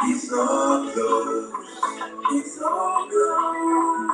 It's so close. It's so close.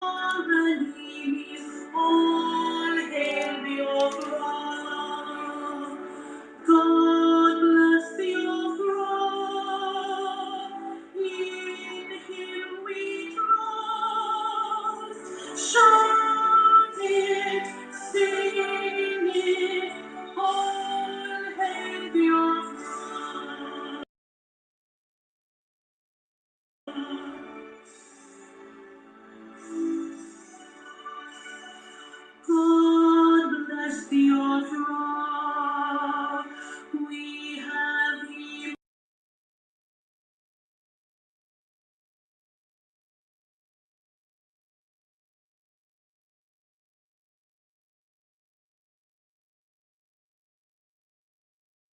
All hail your cross. God bless your cross. In him we trust. Shout it, sing it. All hail your God bless your throne. We have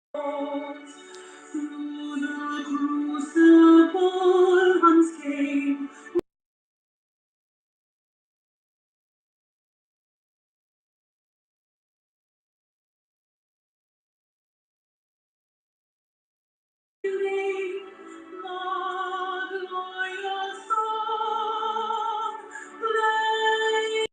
heroes through the crucible unscathed. God, glorious song, play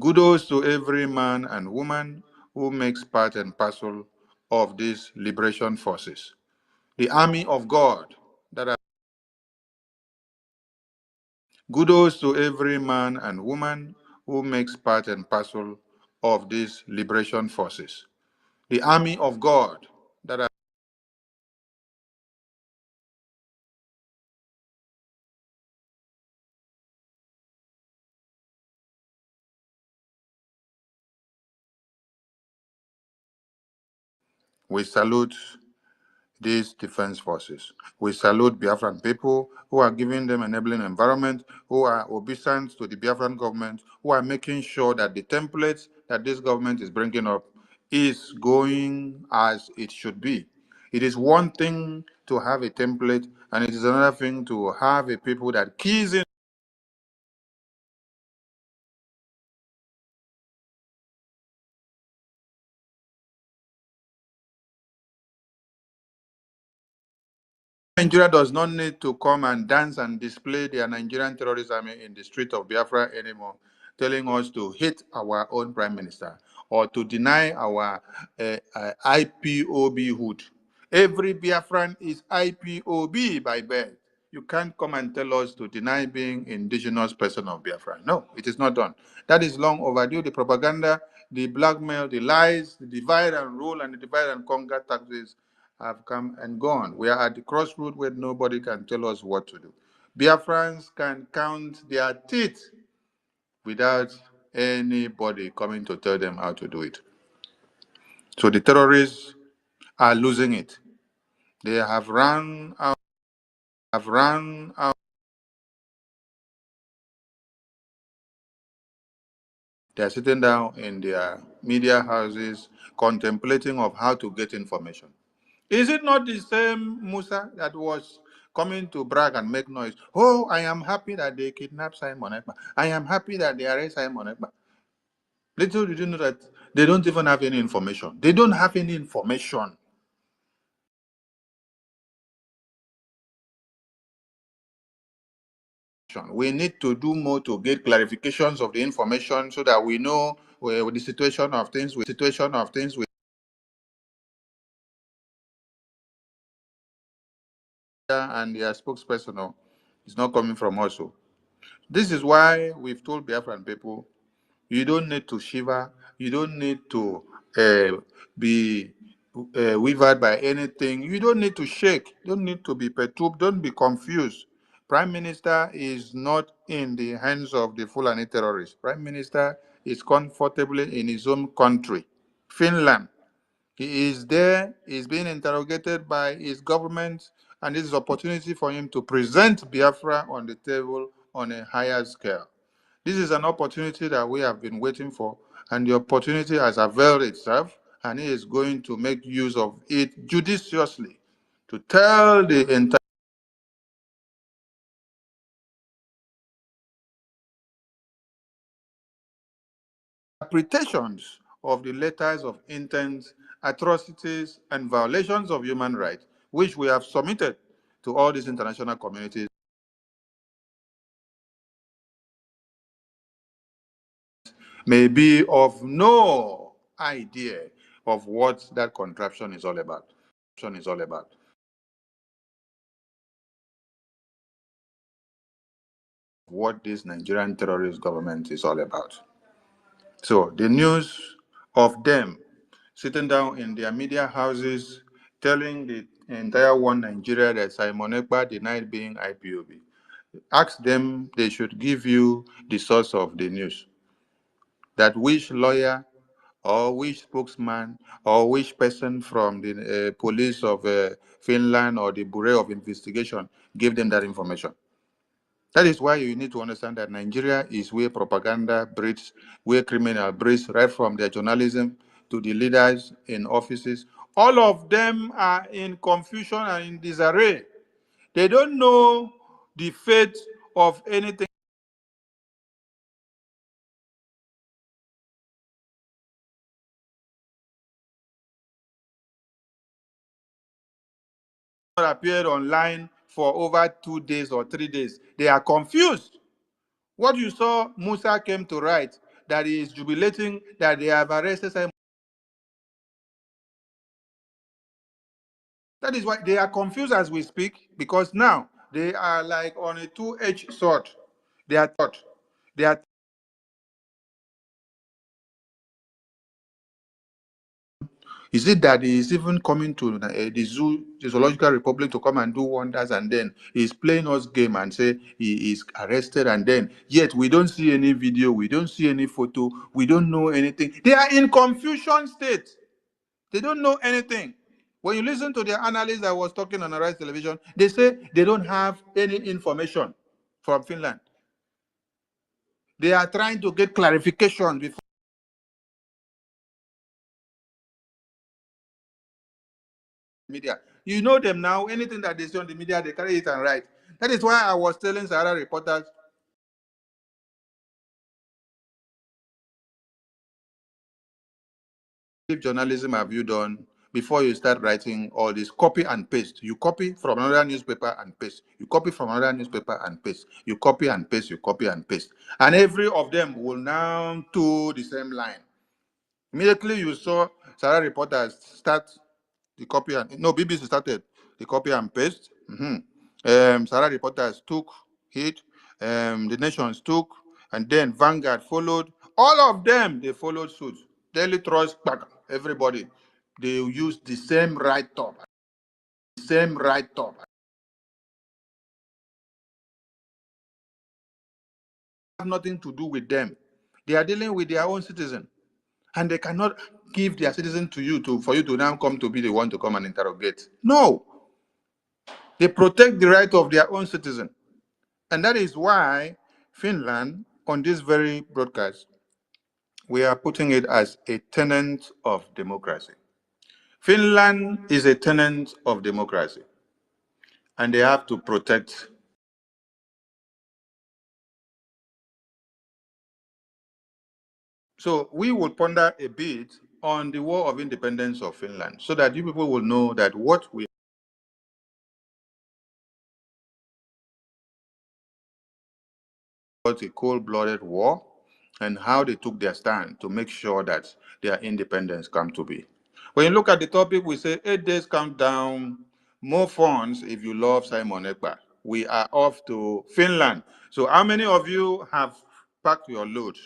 Kudos to every man and woman who makes part and parcel of these liberation forces. The army of God that are Kudos to every man and woman who makes part and parcel of these liberation forces. The army of God that are We salute these defense forces. We salute Biafran people who are giving them enabling environment, who are obedient to the Biafran government, who are making sure that the templates that this government is bringing up is going as it should be. It is one thing to have a template, and it is another thing to have a people that keys in Nigeria does not need to come and dance and display their Nigerian terrorist army in the street of Biafra anymore, telling us to hate our own prime minister or to deny our IPOB hood. Every Biafran is IPOB by birth. You can't come and tell us to deny being indigenous person of Biafra. No, it is not done. That is long overdue. The propaganda, the blackmail, the lies, the divide and rule and the divide and conquer tactics have come and gone. We are at the crossroad where nobody can tell us what to do. Biafrans can count their teeth without anybody coming to tell them how to do it. So the terrorists are losing it. They have run out. They are sitting down in their media houses contemplating of how to get information. Is it not the same Musa that was coming to brag and make noise? Oh, I am happy that they kidnapped Simon Ekpa. I am happy that they arrest Simon Ekpa. Little did you know that they don't even have any information. They don't have any information. We need to do more to get clarifications of the information so that we know the situation of things and their spokesperson is not coming from us. This is why we've told Biafran people, you don't need to shiver, you don't need to be wavered by anything, you don't need to shake, don't need to be perturbed, don't be confused. Prime Minister is not in the hands of the Fulani terrorists. Prime Minister is comfortably in his own country, Finland. He is there, he's being interrogated by his government, and this is opportunity for him to present Biafra on the table on a higher scale. This is an opportunity that we have been waiting for, and the opportunity has availed itself, and he is going to make use of it judiciously to tell the entire interpretations of the letters of intent, atrocities, and violations of human rights, which we have submitted to all these international communities, may be of no idea of what that contraption is all about. What this Nigerian terrorist government is all about. So the news of them sitting down in their media houses telling the entire one Nigeria that Simon Ekpa denied being IPOB. Ask them, they should give you the source of the news. That which lawyer or which spokesman or which person from the police of Finland or the Bureau of Investigation gave them that information. That is why you need to understand that Nigeria is where propaganda breeds, where criminal breeds, right from their journalism to the leaders in offices. All of them are in confusion and in disarray. They don't know the fate of anything that appeared online for over 2 days or 3 days. They are confused. What you saw Musa came to write, that he is jubilating that they have arrested Simon. That is why they are confused as we speak, because now they are like on a two-edged sword. They are. Is it that he is even coming to the zoo, the zoological republic, to come and do wonders, and then he's playing us game and say he is arrested, and then yet we don't see any video, we don't see any photo, we don't know anything. They are in confusion state. They don't know anything. When you listen to the analyst that was talking on Arise Television, they say they don't have any information from Finland. They are trying to get clarification before media. You know them now. Anything that they say on the media, they carry it and write. That is why I was telling Sahara reporters, if journalism have you done before you start writing all this? Copy and paste. You copy from another newspaper and paste. You copy from another newspaper and paste. You copy and paste. You copy and paste. And every of them will now to the same line. Immediately you saw Sarah reporters start the copy and no, BBC started the copy and paste. Sarah reporters took it. The Nations took, and then Vanguard followed. All of them they followed suit. Daily Trust, everybody they used the same write up, same write up. Have nothing to do with them. They are dealing with their own citizen, and they cannot give their citizen to you for you to now come to be the one to come and interrogate. No, they protect the right of their own citizen. And that is why Finland, on this very broadcast, we are putting it as a tenant of democracy. Finland is a tenant of democracy, and they have to protect. So we will ponder a bit on the War of Independence of Finland, so that you people will know that what we fought a cold-blooded war, and how they took their stand to make sure that their independence come to be. When you look at the topic, we say 8 days countdown, more funds if you love Simon Ekpa. We are off to Finland. So how many of you have packed your load?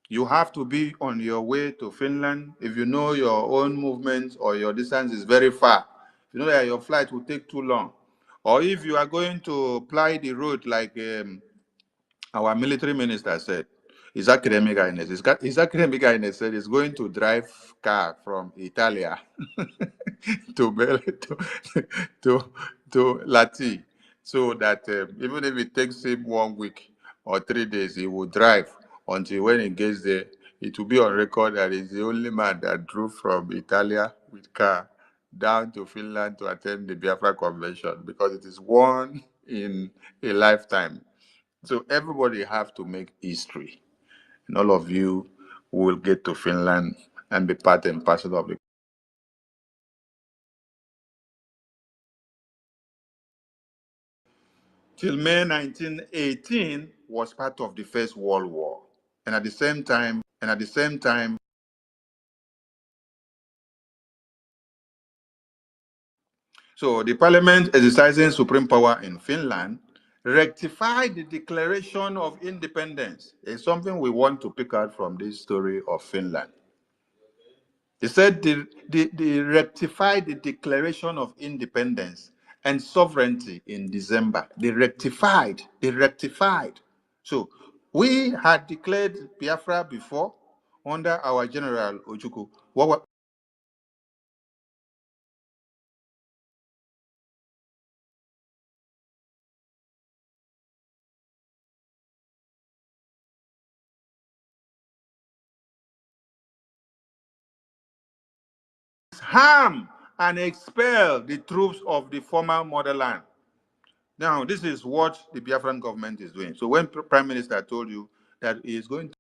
You have to be on your way to Finland. If you know your own movement or your distance is very far, if you know that your flight will take too long, or if you are going to ply the road like our military minister said, his academic highness, his academic highness said he's going to drive car from Italia to to to Lati, so that even if it takes him 1 week or 3 days, he will drive until when he gets there, it will be on record that he's the only man that drove from Italia with car down to Finland to attend the Biafra Convention, because it is one in a lifetime. So everybody have to make history, and all of you will get to Finland and be part and parcel of it. Till May 1918 was part of the First World War, and at the same time, so the parliament exercising supreme power in Finland rectified the Declaration of Independence. It's something we want to pick out from this story of Finland. He said they rectified the Declaration of Independence and sovereignty in December. They rectified. They rectified. So we had declared Biafra before under our General Ojukwu. What was harm and expel the troops of the former motherland. Now, this is what the Biafran government is doing. So when Prime Minister told you that he is going to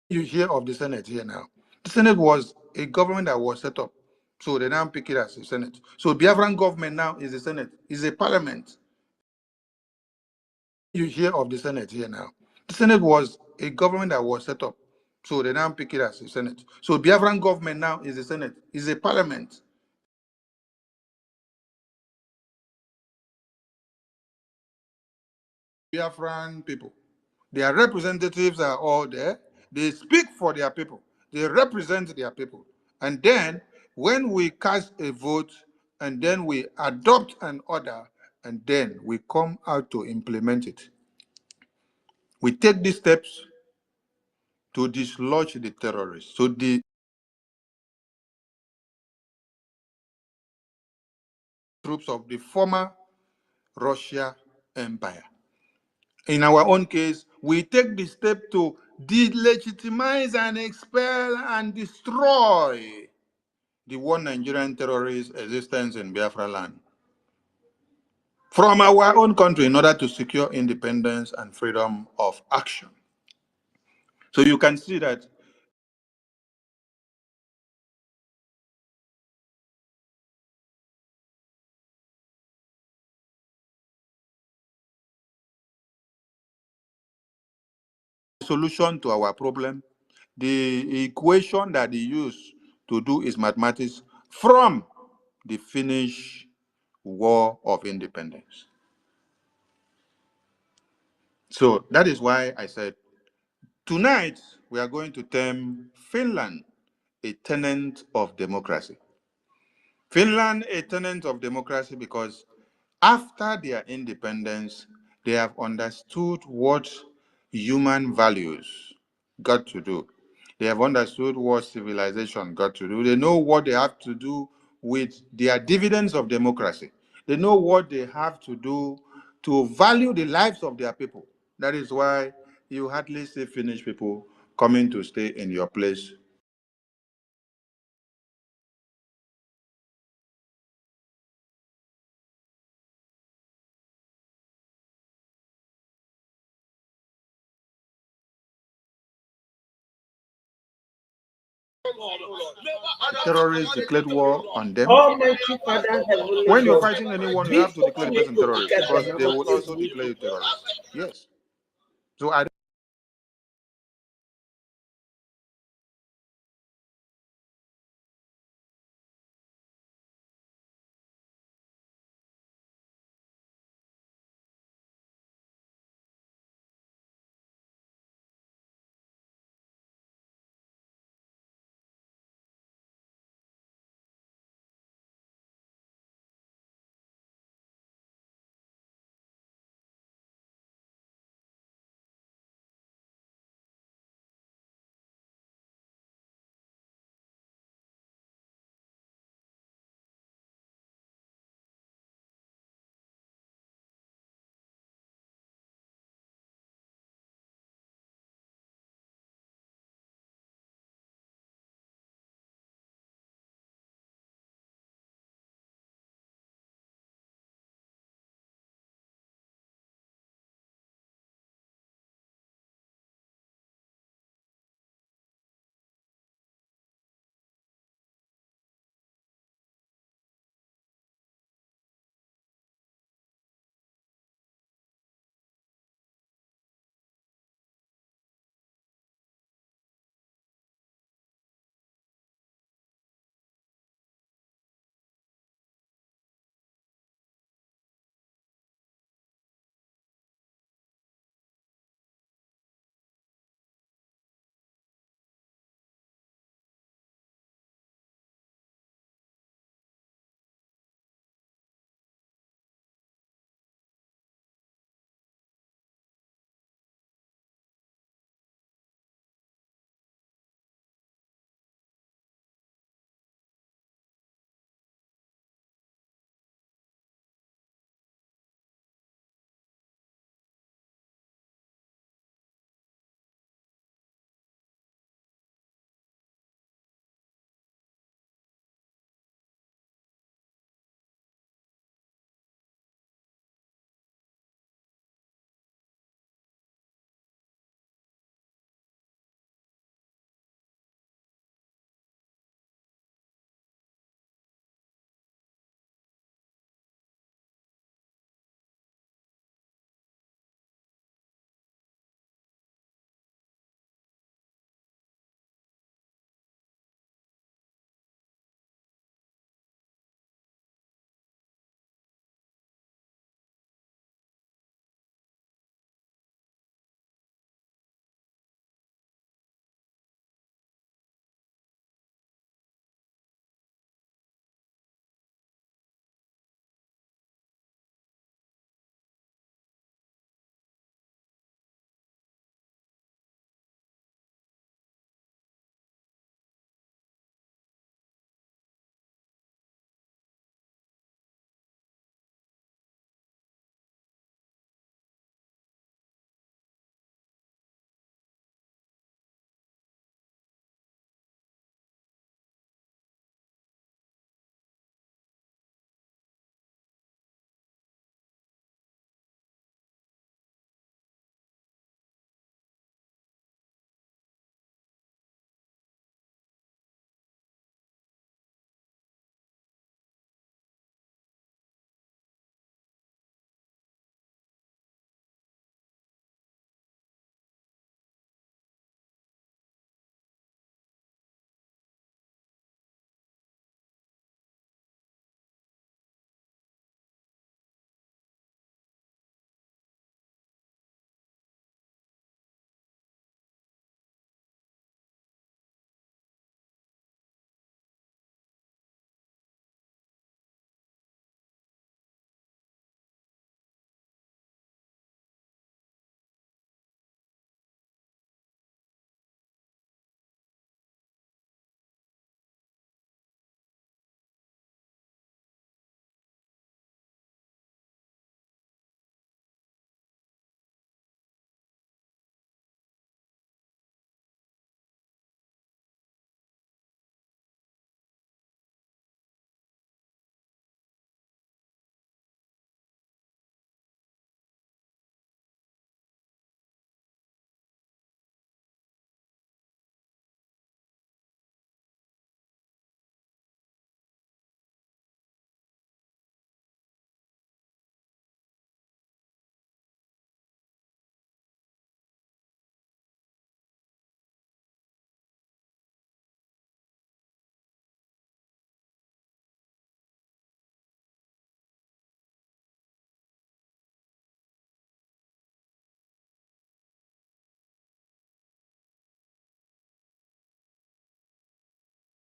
You hear of the Senate here now. The Senate was a government that was set up. So they now pick it as a Senate. So Biafran government now is a Senate, is a parliament. You hear of the Senate here now. The Senate was a government that was set up. So they now pick it as a Senate. So Biafran government now is a Senate, is a parliament. Biafran people. Their representatives are all there. They speak for their people. They represent their people. And then when we cast a vote and then we adopt an order and then we come out to implement it, we take these steps to dislodge the terrorists. So the troops of the former Russia Empire. In our own case, we take the step to delegitimize and expel and destroy the one Nigerian terrorist existence in Biafra land from our own country in order to secure independence and freedom of action. So you can see that the solution to our problem, the equation that they use to do is mathematics from the Finnish War of Independence. So that is why I said tonight we are going to term Finland a tenant of democracy. Finland a tenant of democracy because after their independence, they have understood what human values got to do. They have understood what civilization got to do. They know what they have to do with their dividends of democracy. They know what they have to do to value the lives of their people. That is why you hardly see Finnish people coming to stay in your place. Terrorists declared war on them. Almighty Father, Heavenly When you're God, fighting anyone, you we have to declare the open it person to terrorist pick at because the they number will is also we. declare you terrorist. Yes. So I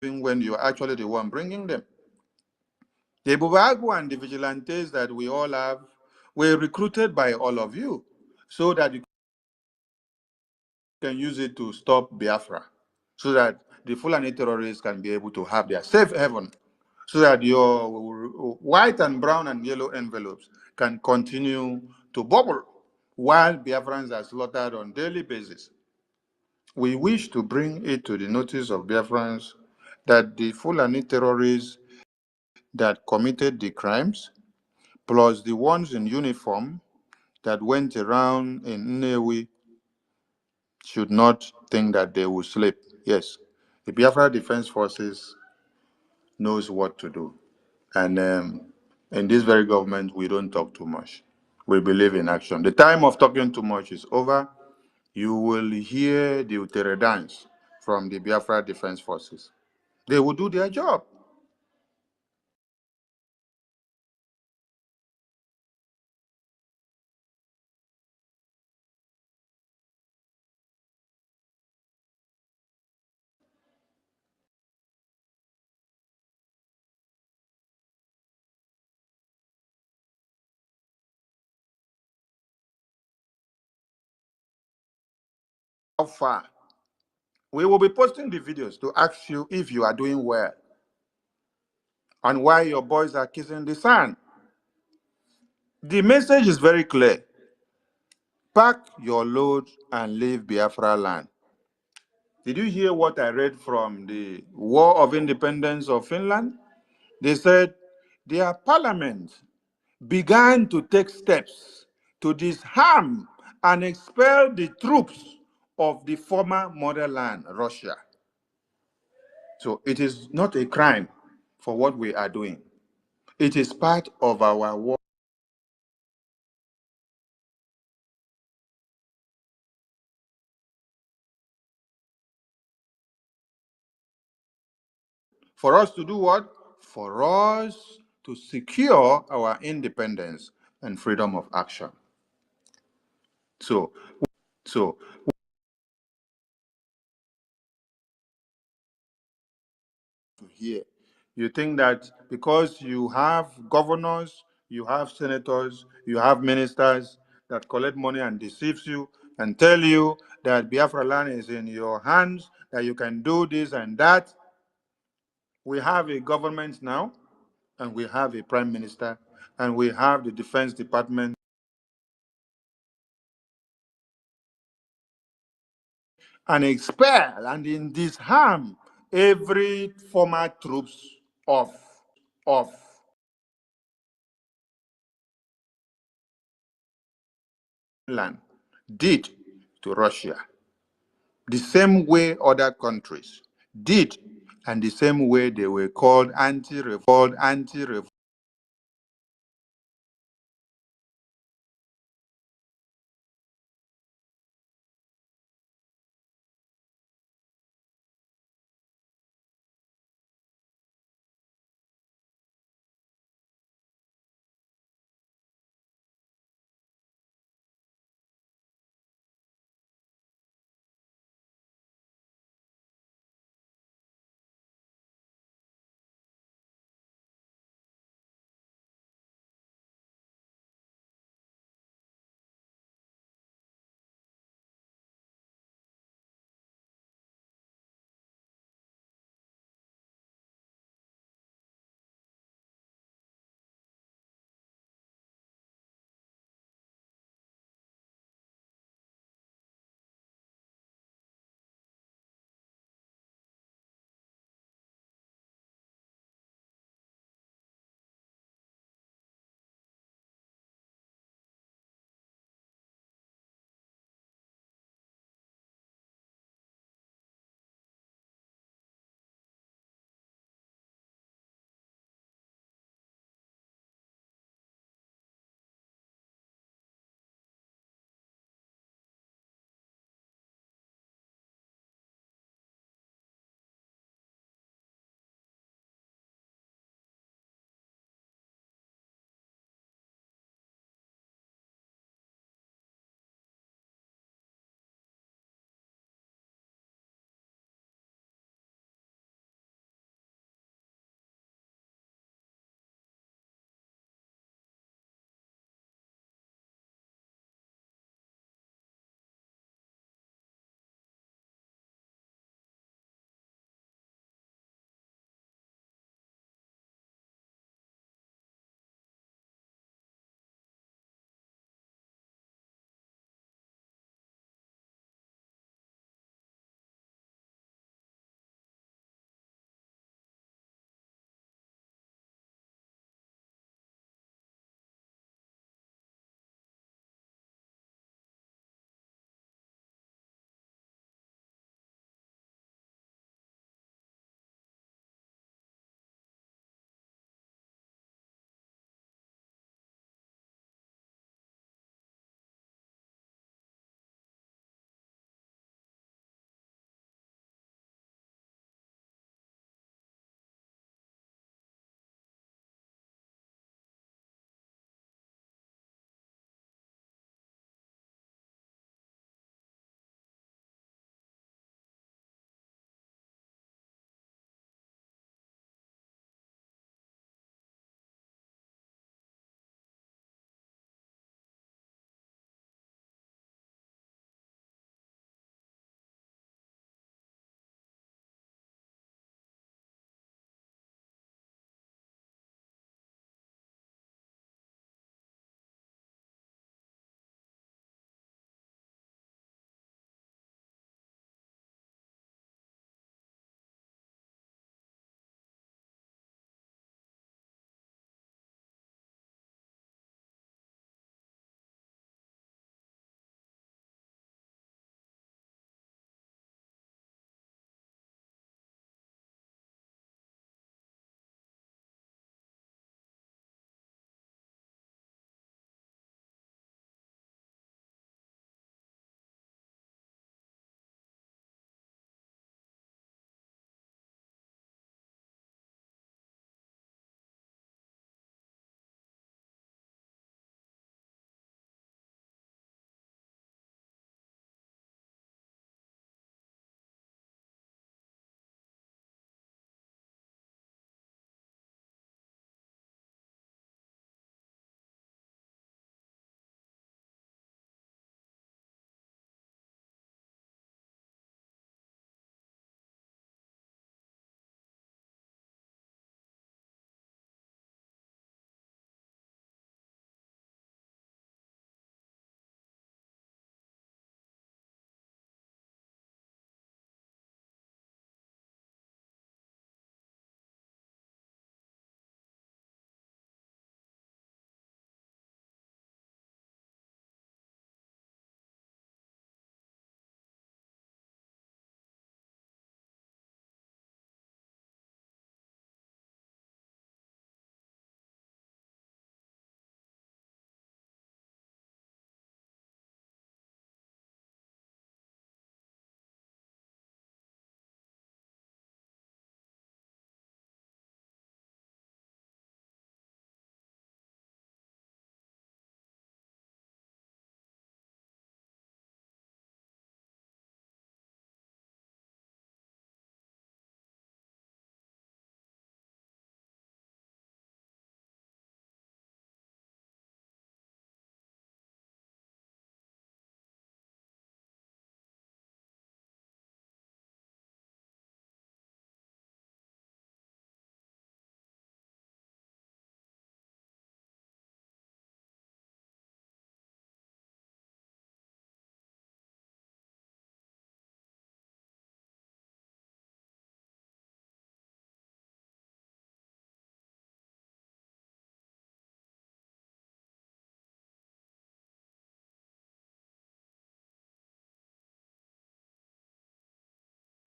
even when you're actually the one bringing them. The Bubagu and the vigilantes that we all have were recruited by all of you so that you can use it to stop Biafra, so that the Fulani terrorists can be able to have their safe haven, so that your white and brown and yellow envelopes can continue to bubble while Biafrans are slaughtered on a daily basis. We wish to bring it to the notice of Biafrans that the Fulani terrorists that committed the crimes, plus the ones in uniform that went around in Nnewi, should not think that they will sleep. Yes, the Biafra Defense Forces knows what to do. And in this very government, we don't talk too much. We believe in action. The time of talking too much is over. You will hear the Utere dance from the Biafra Defense Forces. They will do their job. How far? We will be posting the videos to ask you if you are doing well and why your boys are kissing the sun. The message is very clear. Pack your load and leave Biafra land. Did you hear what I read from the War of Independence of Finland? They said their parliament began to take steps to disarm and expel the troops of the former motherland, Russia. So it is not a crime for what we are doing. It is part of our war for us to do what? For us to secure our independence and freedom of action. So, so here, you think that because you have governors, you have senators, you have ministers that collect money and deceives you and tell you that Biafra land is in your hands, that you can do this and that. We have a government now, and we have a prime minister, and we have the defense department, and expel and in disarm every former troops of Finland did to Russia, the same way other countries did, and the same way they were called anti-revolt.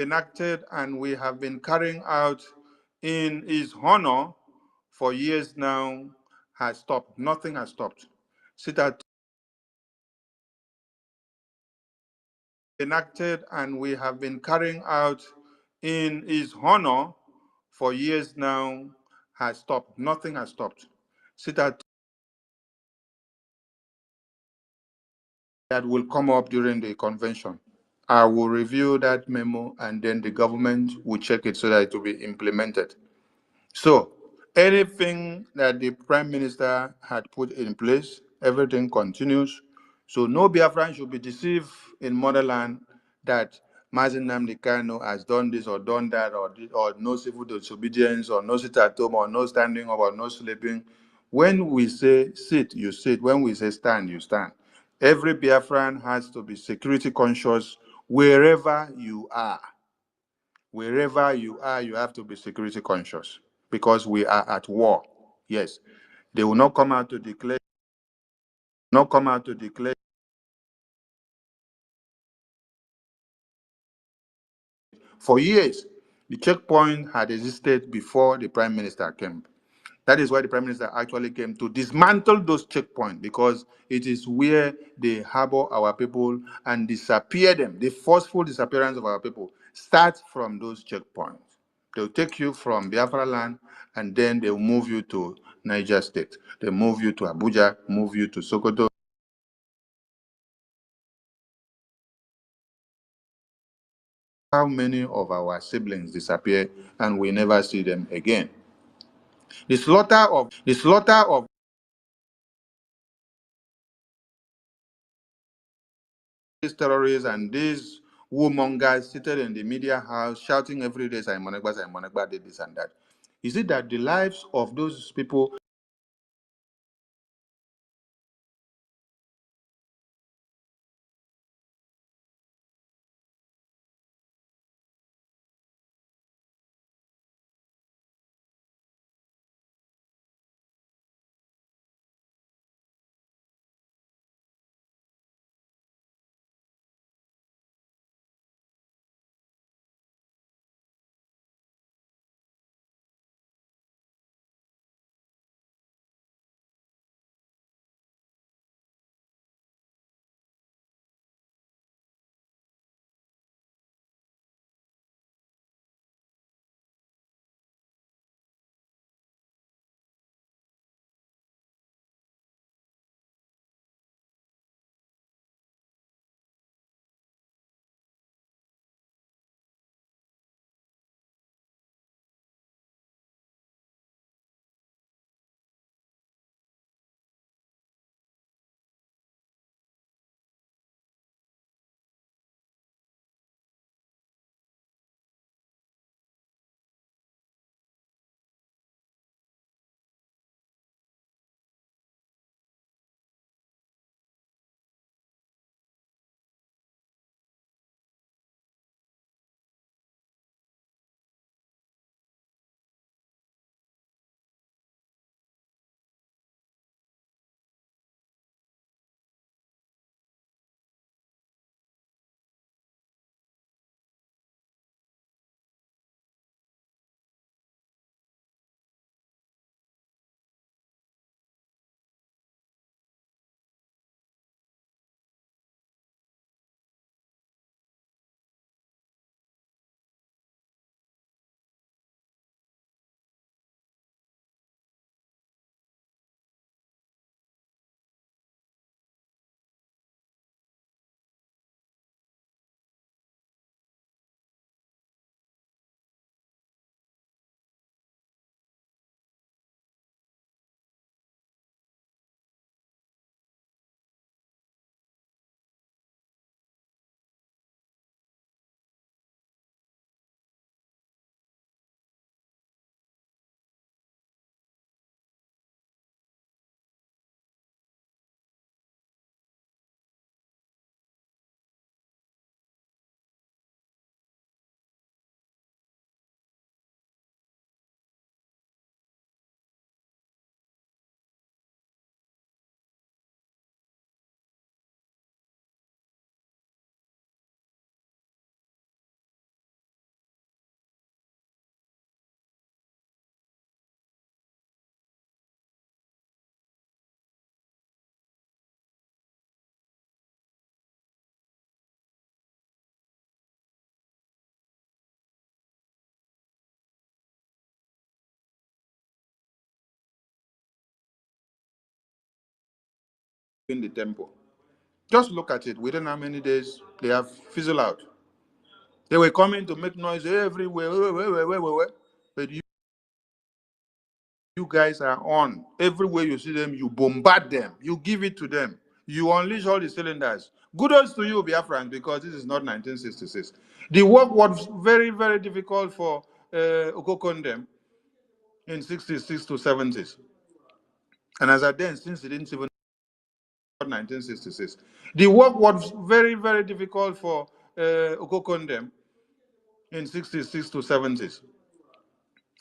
enacted and we have been carrying out in his honor for years now has stopped. Nothing has stopped. Sit at enacted and we have been carrying out in his honor for years now has stopped. Nothing has stopped. Sit at that will come up during the convention. I will review that memo and then the government will check it so that it will be implemented. So anything that the prime minister had put in place, everything continues. So no Biafran should be deceived in motherland that Mazen Namdi Kano has done this or done that, or no civil disobedience, or no sit at home, or no standing up, or no sleeping. When we say sit, you sit. When we say stand, you stand. Every Biafran has to be security conscious wherever you are. Wherever you are, you have to be security conscious because we are at war. Yes, they will not come out to declare. Not come out to declare. For years, the checkpoint had existed before the prime minister came. That is why the prime minister actually came to dismantle those checkpoints because it is where they harbor our people and disappear them. The forceful disappearance of our people starts from those checkpoints. They'll take you from Biafra land and then they'll move you to Niger State. They move you to Abuja, move you to Sokoto. How many of our siblings disappear and we never see them again? The slaughter of these terrorists and these warmongers seated in the media house shouting every day, Simonegba did this and that. Is it that the lives of those people in the tempo. Just look at it. Within how many days they have fizzled out. They were coming to make noise everywhere. But you guys are on. Everywhere you see them, you bombard them. You give it to them. You unleash all the cylinders. Kudos to you, Biafrans, because this is not 1966. The work was very, very difficult for Okokondem in 66 to 70s. And as at then, since it didn't even 1966, the work was very, very difficult for Okokondem in 66 to 70s.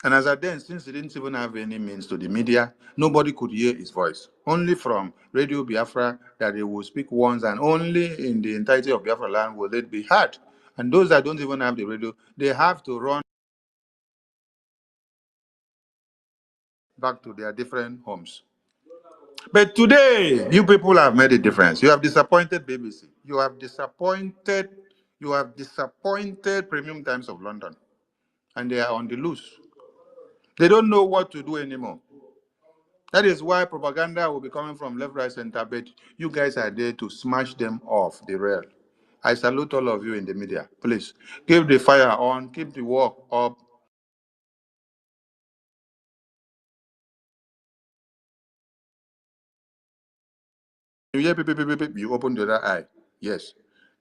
And as at then, since he didn't even have any means to the media, nobody could hear his voice. Only from Radio Biafra that he will speak once, and only in the entirety of Biafra land will it be heard. And those that don't even have the radio, they have to run back to their different homes. But today, you people have made a difference. You have disappointed BBC. You have disappointed Premium Times of London. And they are on the loose. They don't know what to do anymore. That is why propaganda will be coming from left, right, center, but you guys are there to smash them off the rail. I salute all of you in the media. Please, keep the fire on, keep the work up. You hear beep, beep, beep, beep, you open the other eye. Yes,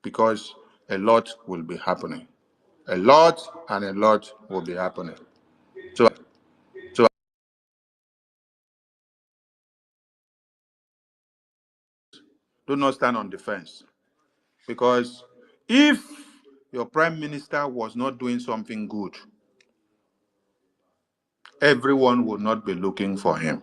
because a lot will be happening. A lot and a lot will be happening. So do not stand on the fence. Because if your prime minister was not doing something good, everyone would not be looking for him.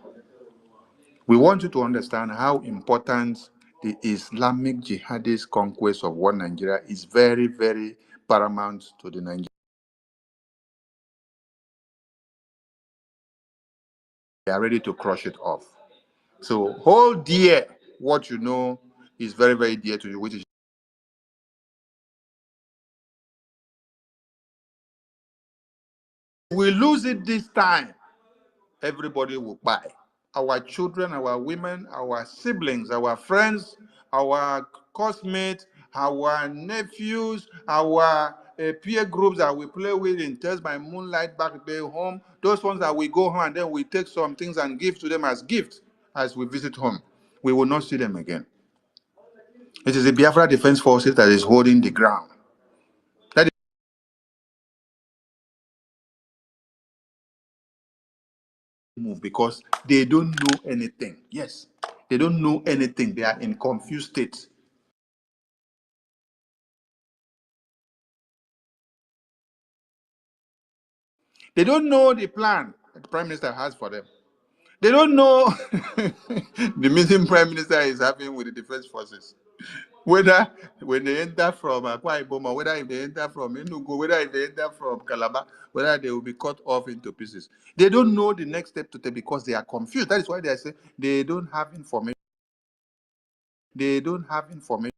We want you to understand how important the Islamic jihadist conquest of one Nigeria is very, very paramount to the Nigerians. They are ready to crush it off. So hold dear what you know is very, very dear to you, which is we lose it this time, everybody will buy. Our children, our women, our siblings, our friends, our classmates, our nephews, our peer groups that we play with in Test by Moonlight back there home, those ones that we go home and then we take some things and give to them as gifts as we visit home. We will not see them again. It is the Biafra Defense Forces that is holding the ground. That is move because they don't know anything. Yes, they don't know anything. They are in confused states. They don't know the plan that the Prime Minister has for them. They don't know the meeting Prime Minister is having with the Defense Forces. Whether when they enter from Akwa Ibom, or whether if they enter from Enugu, whether if they enter from Calabar, whether they will be cut off into pieces. They don't know the next step to take because they are confused. That is why they say they don't have information. They don't have information.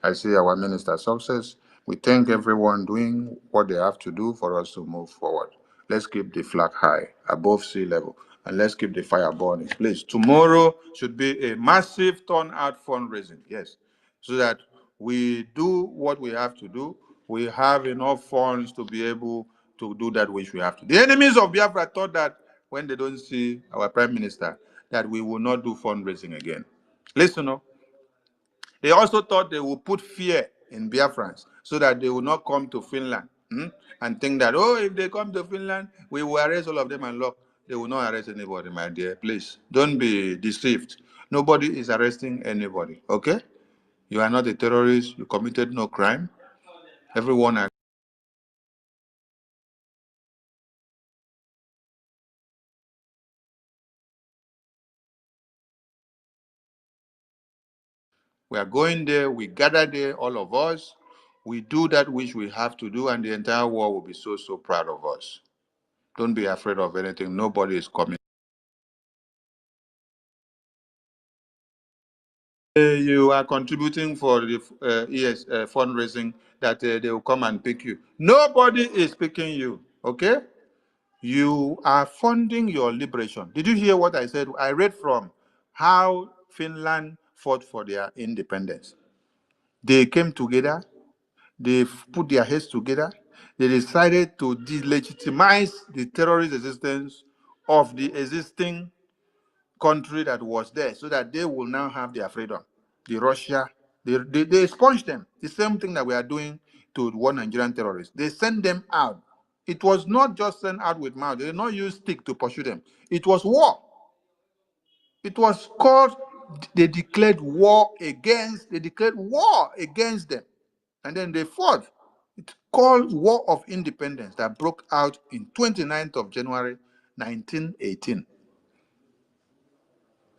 I see our minister success. We thank everyone doing what they have to do for us to move forward. Let's keep the flag high above sea level and let's keep the fire burning. Please, tomorrow should be a massive turnout fundraising. Yes, so that we do what we have to do. We have enough funds to be able to do that which we have to. The enemies of Biafra thought that when they don't see our prime minister, that we will not do fundraising again. Listen up. They also thought they would put fear in Biafrans so that they will not come to Finland and think that, oh, if they come to Finland, we will arrest all of them and lock. They will not arrest anybody, my dear. Please, don't be deceived. Nobody is arresting anybody, okay? You are not a terrorist. You committed no crime. Everyone are. We are going there. We gather there, all of us. We do that which we have to do, and the entire world will be so, so proud of us. Don't be afraid of anything. Nobody is coming. You are contributing for the fundraising that they will come and pick you. Nobody is picking you, okay? You are funding your liberation. Did you hear what I said? I read from how Finland fought for their independence. They came together, they put their heads together, they decided to delegitimize the terrorist existence of the existing country that was there so that they will now have their freedom. The Russia, they expunged them. The same thing that we are doing to one Nigerian terrorist. They sent them out. It was not just sent out with mouth. They did not use stick to pursue them. It was war. It was called, they declared war against them. And then they fought. It's called War of Independence that broke out in 29th of January 1918.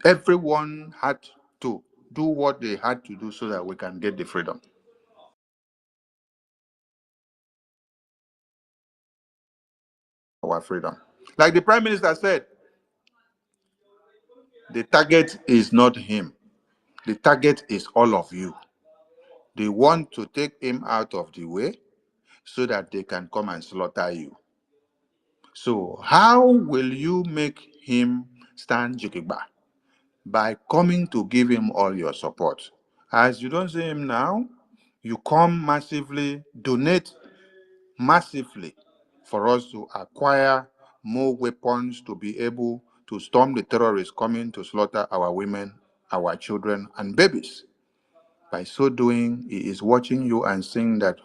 Everyone had to do what they had to do so that we can get the freedom. Our freedom. Like the Prime Minister said, the target is not him. The target is all of you. They want to take him out of the way so that they can come and slaughter you. So, how will you make him stand Jikigba? By coming to give him all your support. As you don't see him now, you come massively, donate massively for us to acquire more weapons to be able to storm the terrorists coming to slaughter our women, our children, and babies. By so doing, he is watching you and seeing that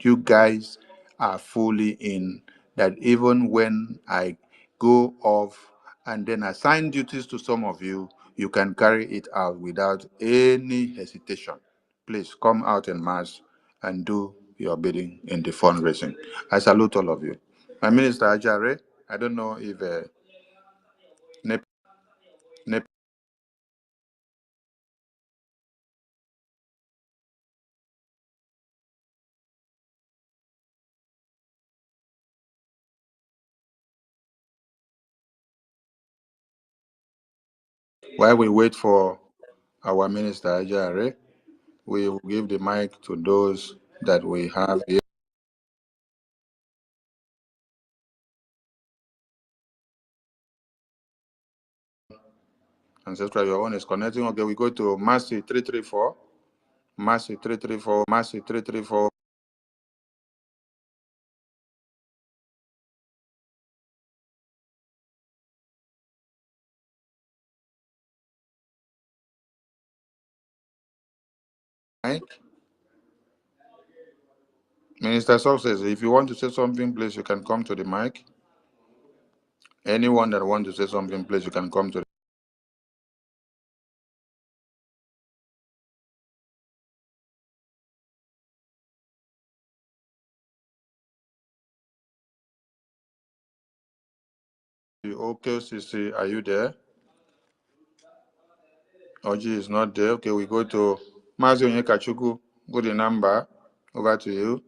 you guys are fully in, that even when I go off and then assign duties to some of you, you can carry it out without any hesitation. Please come out en masse and do your bidding in the fundraising. I salute all of you. My Minister Ajare, I don't know if NEP, NEP, while we wait for our Minister Ajare, we will give the mic to those that we have here. Ancestral, your own is connecting. Okay, we go to Mercy 334. Mercy 334. Mercy 334. Mike. Minister Success, if you want to say something, please, you can come to the mic. Anyone that wants to say something, please, you can come to the Okay, Sisi, are you there? Oji is not there. Okay, we go to Mazi Onyekachuku. Good number. Over to you.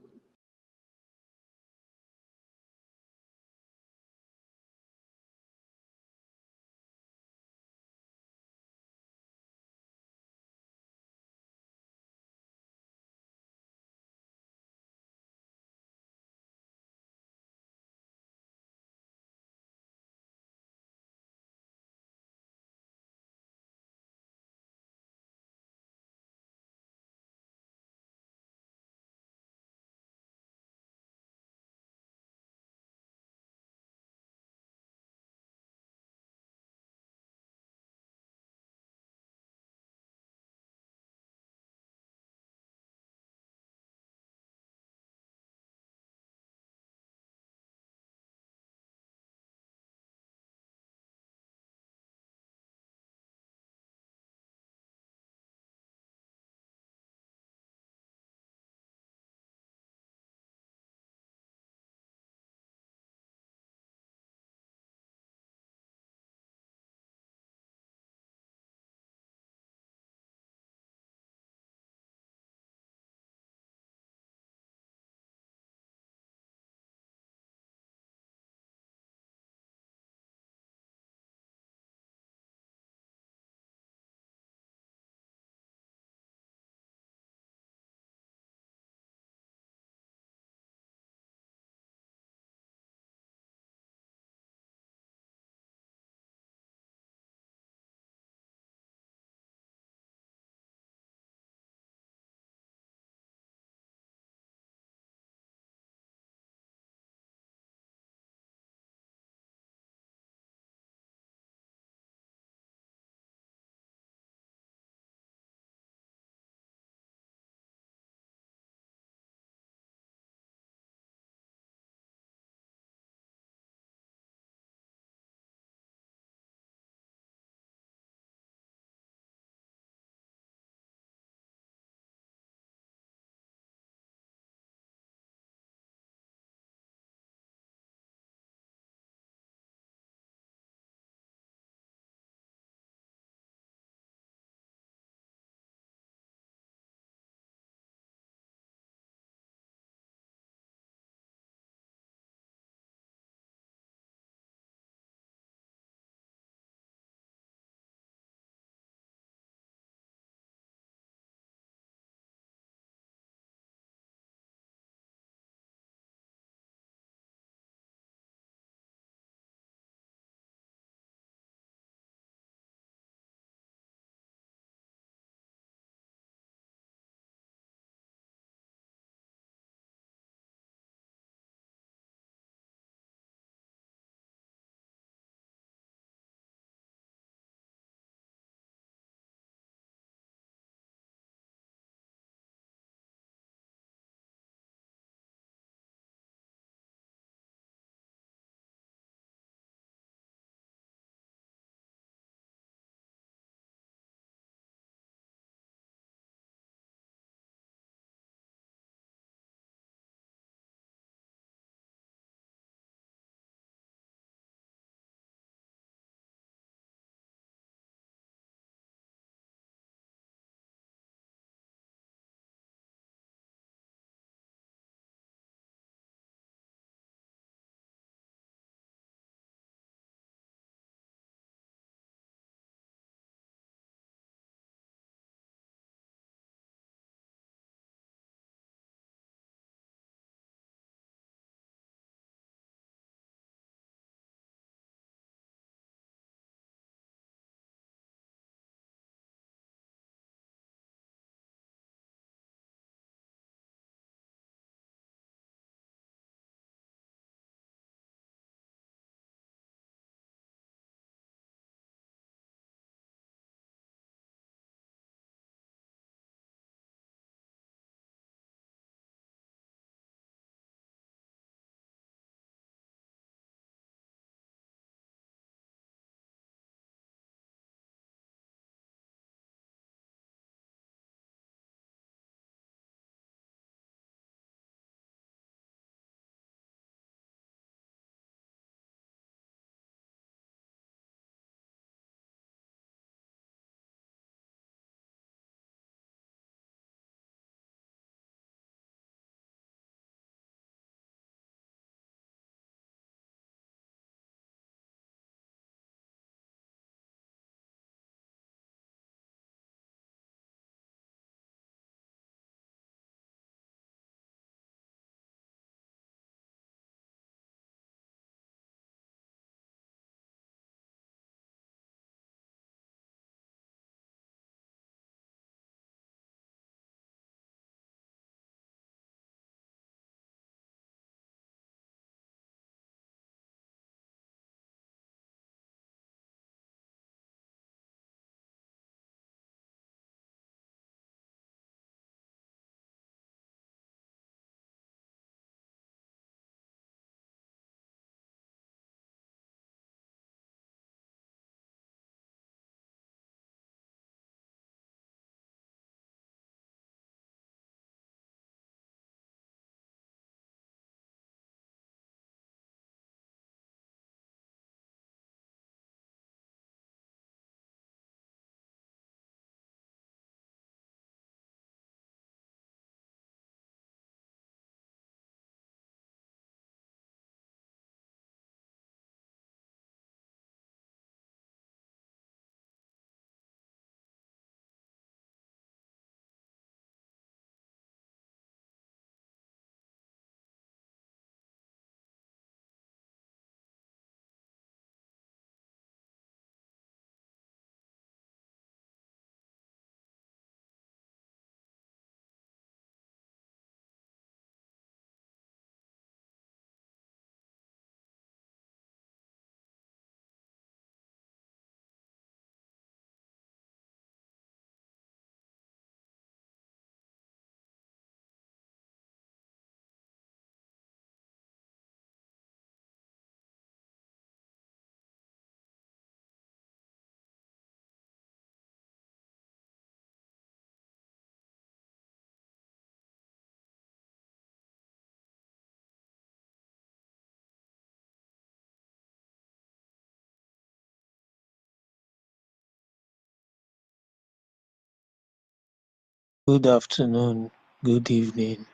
Good afternoon, good evening.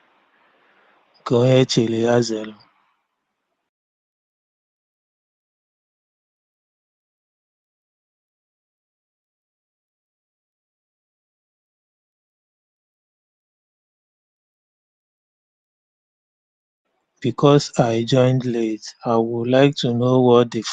Go ahead, Eliazel. Because I joined late, I would like to know what the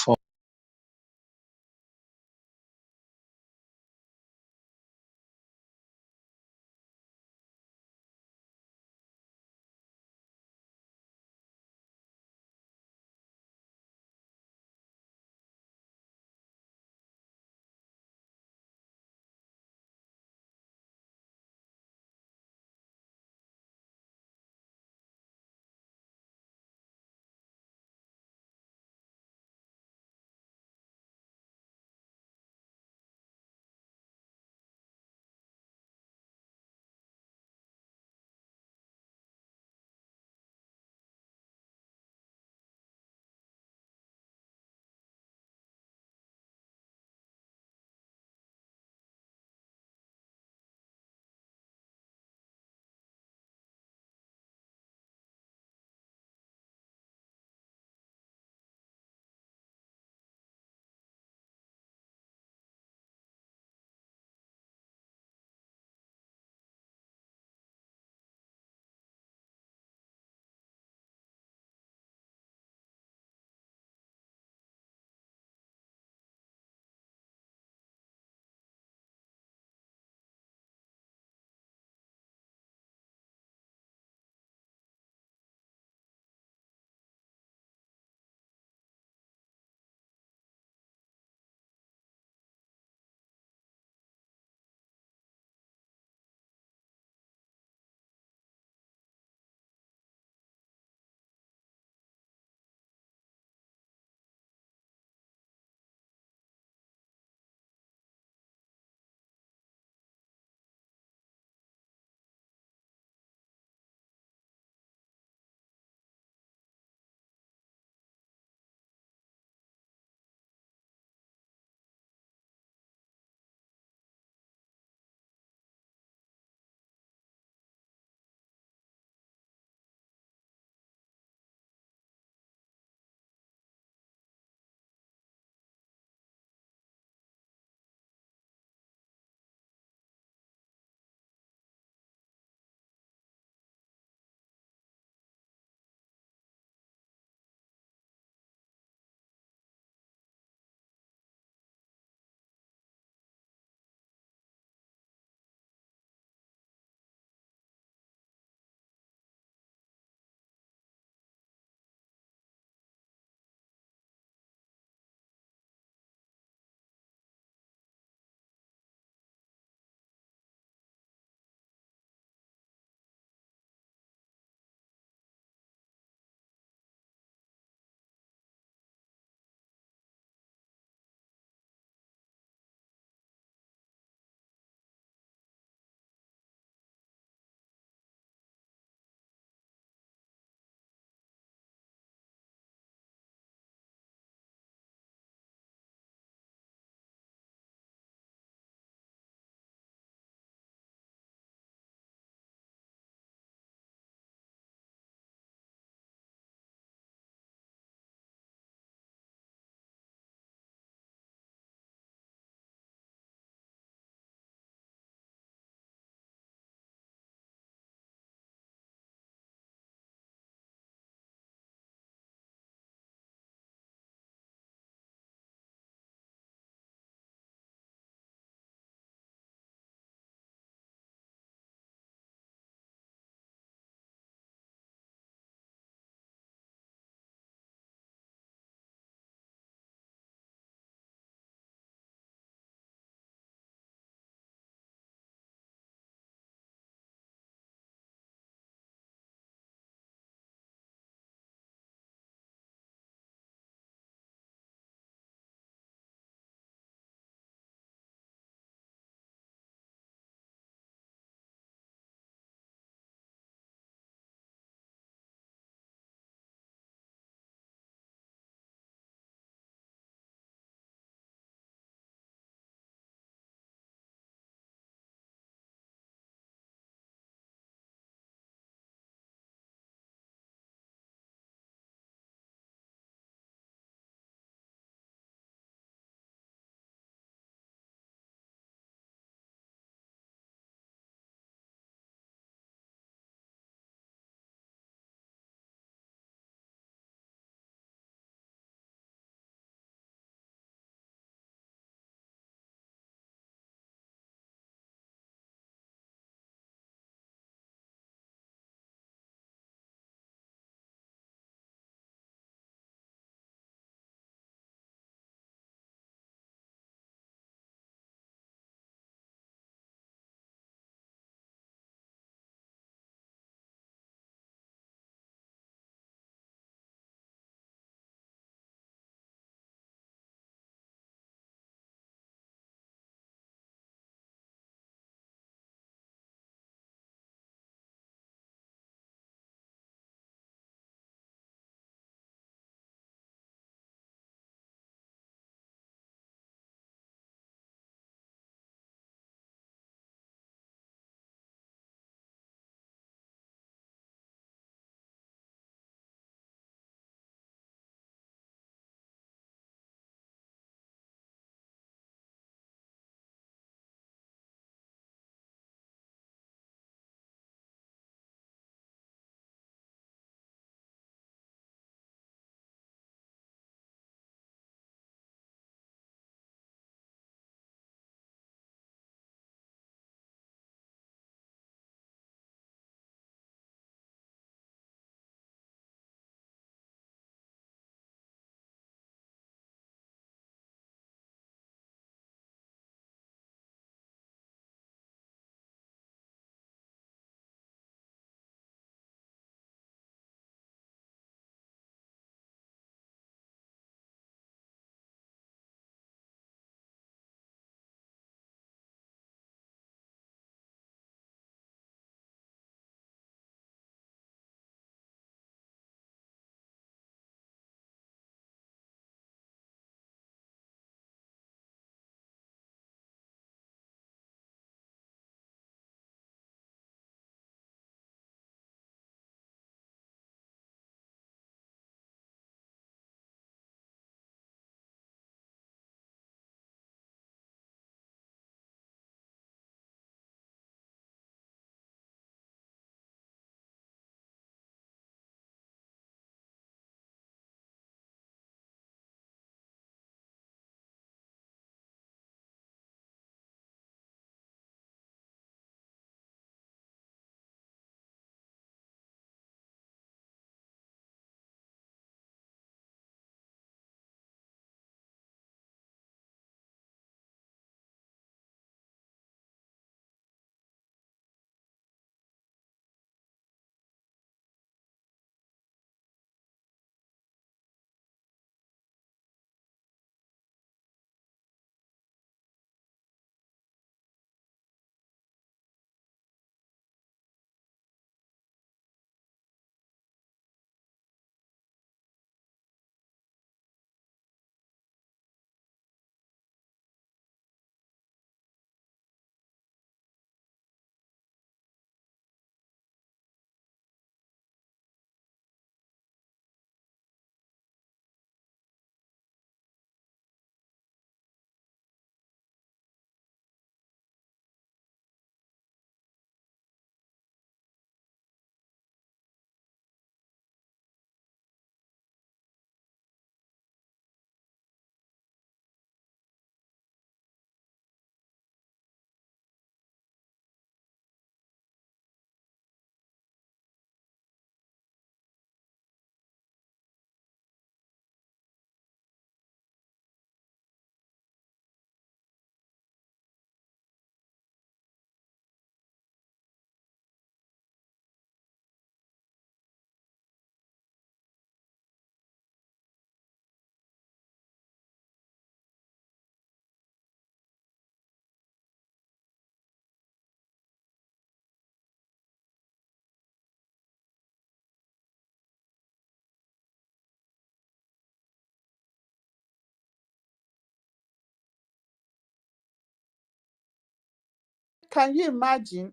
can you imagine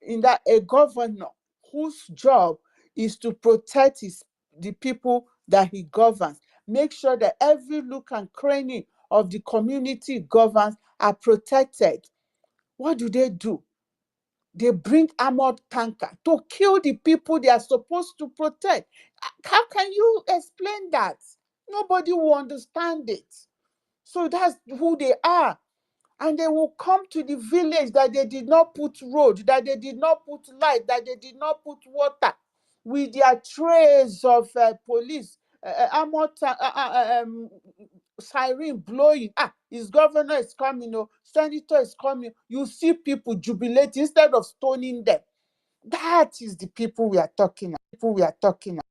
in that a governor whose job is to protect the people that he governs, make sure that every look and cranny of the community he governs are protected? What do? They bring armored tanker to kill the people they are supposed to protect. How can you explain that? Nobody will understand it. So that's who they are. And they will come to the village that they did not put road, that they did not put light, that they did not put water, with their trays of police, armored siren blowing. His governor is coming, senator is coming. You see people jubilate instead of stoning them. That is the people we are talking about. People we are talking about.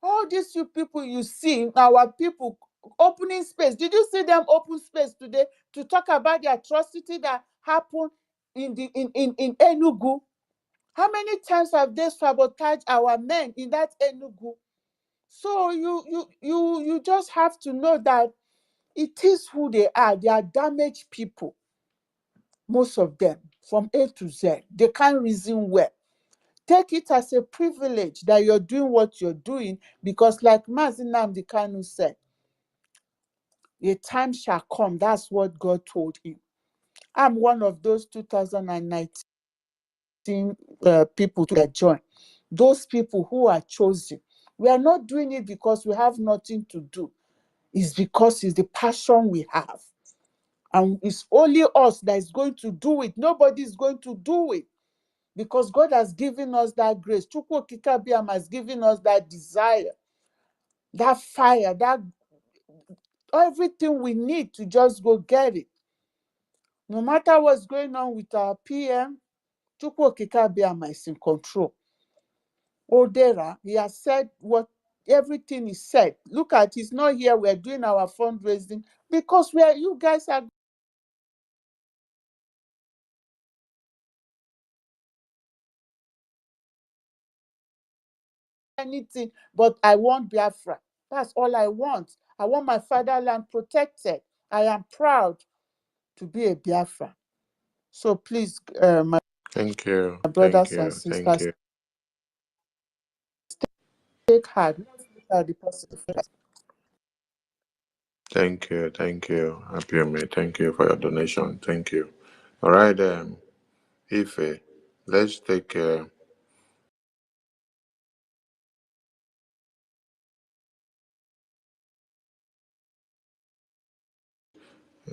All these you people you see, our people opening space. Did you see them open space today to talk about the atrocity that happened in Enugu? How many times have they sabotaged our men in that Enugu? So you just have to know that it is who they are. They are damaged people. Most of them, from A to Z. They can't reason well. Take it as a privilege that you're doing what you're doing, because like Mazi Nnamdi Kanu said, a time shall come. That's what God told him. I'm one of those 2019 people to join. Those people who are chosen. We are not doing it because we have nothing to do. It's because it's the passion we have. And it's only us that is going to do it. Nobody is going to do it. Because God has given us that grace. Chukwu Kikabiam has given us that desire, that fire, that everything we need to just go get it. No matter what's going on with our PM, Chukwu Kikabiam is in control. Odera, he has said what everything is said. Look at, he's not here. We're doing our fundraising because you guys are anything, but I want Biafra. That's all I want. I want my fatherland protected. I am proud to be a Biafra. So please, my Thank you. Thank brothers and you. Thank sisters, you. take heart. Let's look at the positive. Thank you. Thank you. Happy me. Thank you for your donation. Thank you. All right, Ife, let's take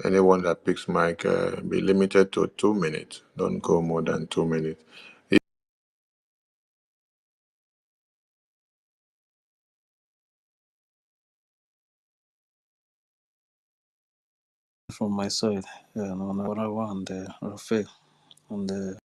anyone that picks mic, be limited to 2 minutes. Don't go more than 2 minutes. From my side, Narawa and Rafael and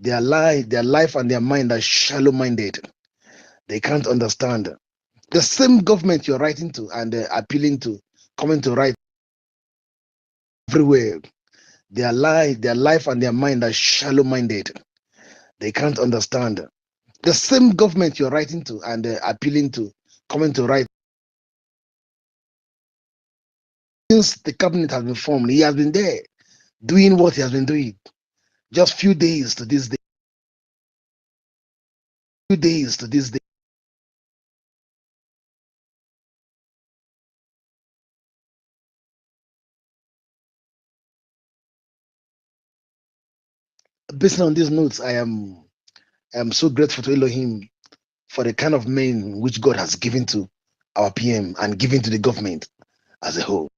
Their life and their mind are shallow-minded. They can't understand. The same government you're writing to and appealing to, coming to write everywhere. Their life and their mind are shallow-minded. They can't understand. The same government you're writing to and appealing to, coming to write. Since the cabinet has been formed, he has been there doing what he has been doing. Just few days to this day. Few days to this day. Based on these notes, I am so grateful to Elohim for the kind of men which God has given to our PM and given to the government as a whole.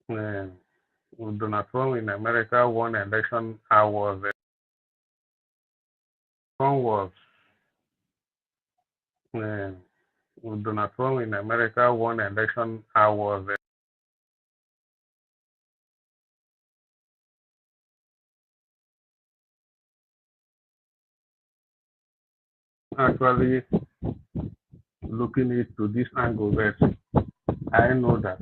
When Donald Trump in America won election, I was Trump was with Donald Trump in America won election, I was actually looking into this angle, but I know that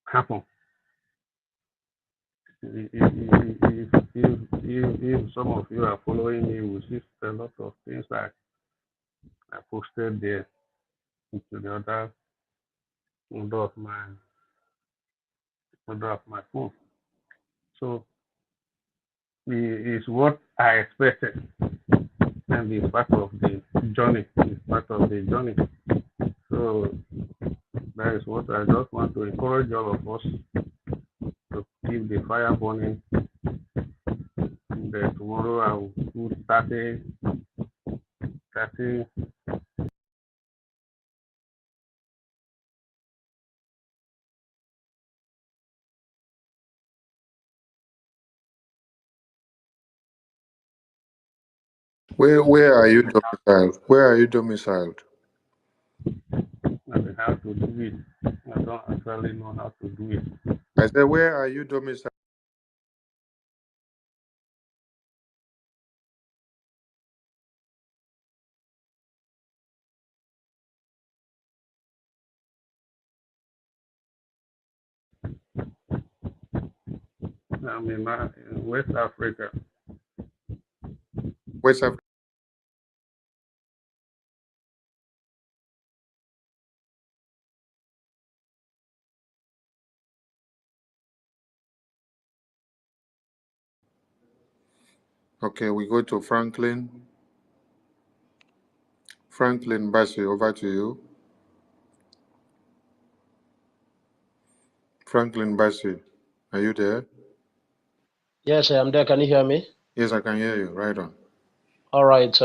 happen. If some of you are following me, we see a lot of things that I posted there into the other of my phone. So it's what I expected, and it's part of the journey. It's part of the journey. So that is what I just want to encourage all of us to keep the fire burning. And tomorrow I will do 30. Where are you domiciled? Where are you domiciled? I will have to do it. I don't actually know how to do it. I said, where are you domiciled? I'm in West Africa. West Africa. Okay, we go to Franklin. Franklin Bassi, over to you. Franklin Bassi, are you there? Yes, I am there. Can you hear me? Yes, I can hear you. Right on. All right.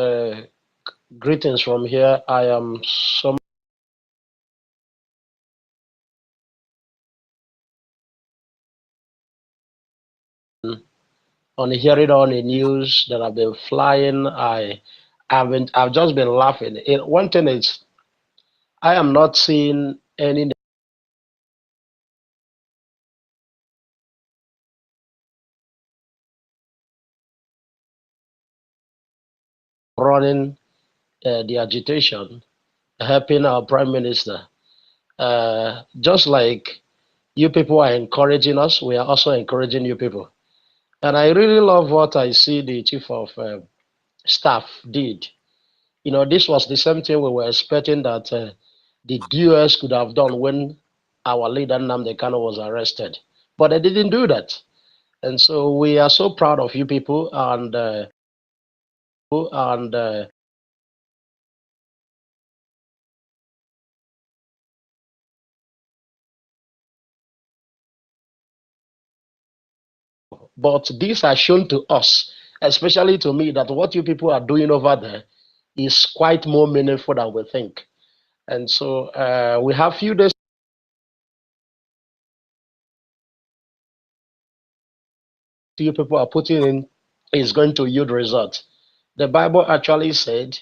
Greetings from here. I am some on hearing on the news that have been flying. I've just been laughing. One thing is, I am not seeing any running the agitation, helping our prime minister. Just like you people are encouraging us, we are also encouraging you people. And I really love what I see the chief of staff did. You know, this was the same thing we were expecting that the DOS could have done when our leader Nnamdi Kanu was arrested, but they didn't do that. And so we are so proud of you people, and but these are shown to us, especially to me, that what you people are doing over there is quite more meaningful than we think. And so we have few days you people are putting in is going to yield results. The Bible actually said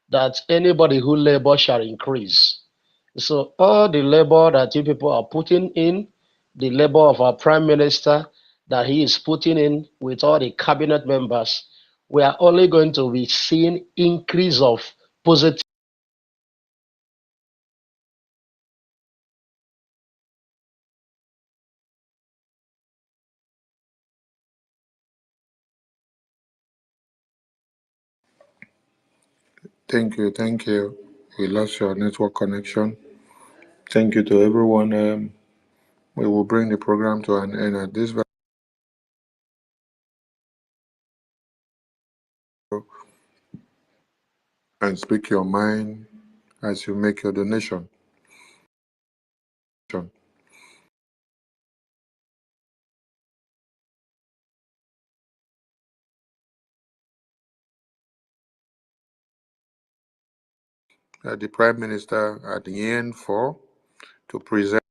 that anybody who labor shall increase. So all the labor that you people are putting in, the labor of our prime minister that he is putting in with all the cabinet members, we are only going to be seeing increase of positive. Thank you. Thank you. We lost your network connection. Thank you to everyone. We will bring the program to an end at this value and speak your mind as you make your donation. that the Prime Minister at the end for to present